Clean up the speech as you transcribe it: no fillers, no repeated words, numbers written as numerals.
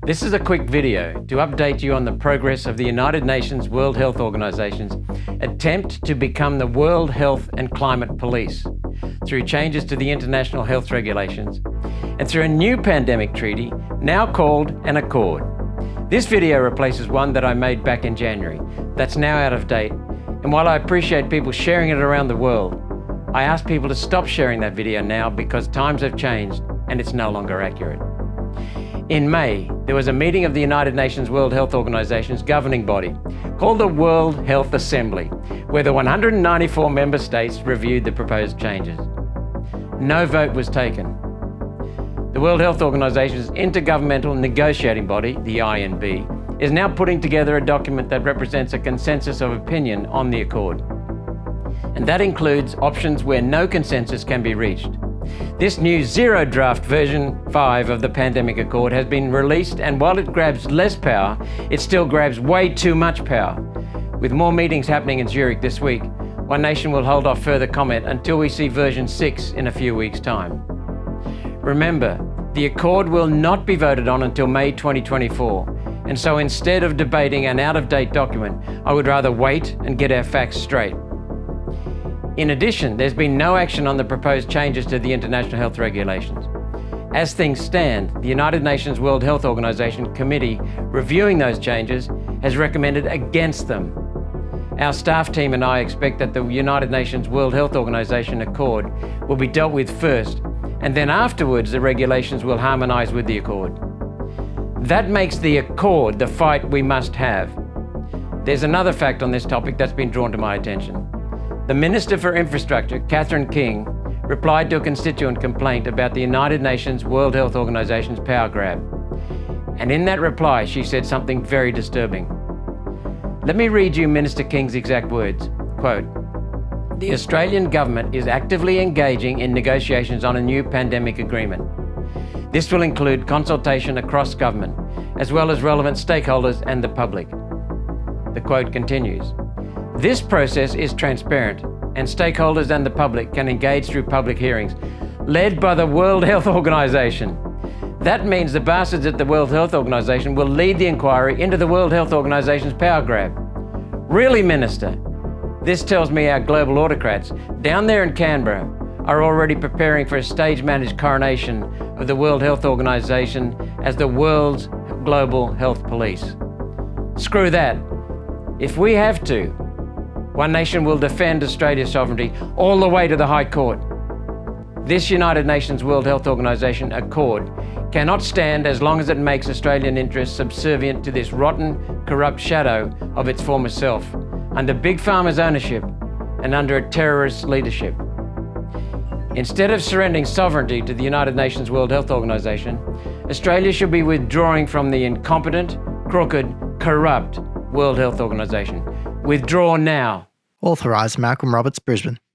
This is a quick video to update you on the progress of the United Nations World Health Organization's attempt to become the World Health and Climate Police through changes to the international health regulations and through a new pandemic treaty now called an Accord. This video replaces one that I made back in January that's now out of date, and while I appreciate people sharing it around the world, I ask people to stop sharing that video now because times have changed and it's no longer accurate. In May, there was a meeting of the United Nations World Health Organization's governing body called the World Health Assembly, where the 194 member states reviewed the proposed changes. No vote was taken. The World Health Organization's intergovernmental negotiating body, the INB, is now putting together a document that represents a consensus of opinion on the Accord. And that includes options where no consensus can be reached. This new zero draft version 5 of the Pandemic Accord has been released, and while it grabs less power, it still grabs way too much power. With more meetings happening in Zurich this week, One Nation will hold off further comment until we see version 6 in a few weeks' time. Remember, the Accord will not be voted on until May 2024, and so instead of debating an out-of-date document, I would rather wait and get our facts straight. In addition, there's been no action on the proposed changes to the international health regulations. As things stand, the United Nations World Health Organization committee reviewing those changes has recommended against them. Our staff team and I expect that the United Nations World Health Organization Accord will be dealt with first, and then afterwards the regulations will harmonize with the Accord. That makes the Accord the fight we must have. There's another fact on this topic that's been drawn to my attention. The Minister for Infrastructure, Catherine King, replied to a constituent complaint about the United Nations World Health Organization's power grab. And in that reply, she said something very disturbing. Let me read you Minister King's exact words. Quote, "The Australian government is actively engaging in negotiations on a new pandemic agreement. This will include consultation across government, as well as relevant stakeholders and the public." The quote continues, "This process is transparent, and stakeholders and the public can engage through public hearings, led by the World Health Organization. That means the bastards at the World Health Organization will lead the inquiry into the World Health Organization's power grab." Really, Minister? This tells me our global autocrats down there in Canberra are already preparing for a stage-managed coronation of the World Health Organization as the world's global health police. Screw that. If we have to, One Nation will defend Australia's sovereignty all the way to the High Court. This United Nations World Health Organization Accord cannot stand as long as it makes Australian interests subservient to this rotten, corrupt shadow of its former self, under Big Pharma's ownership and under a terrorist's leadership. Instead of surrendering sovereignty to the United Nations World Health Organization, Australia should be withdrawing from the incompetent, crooked, corrupt World Health Organization. Withdraw now. Authorised Malcolm Roberts, Brisbane.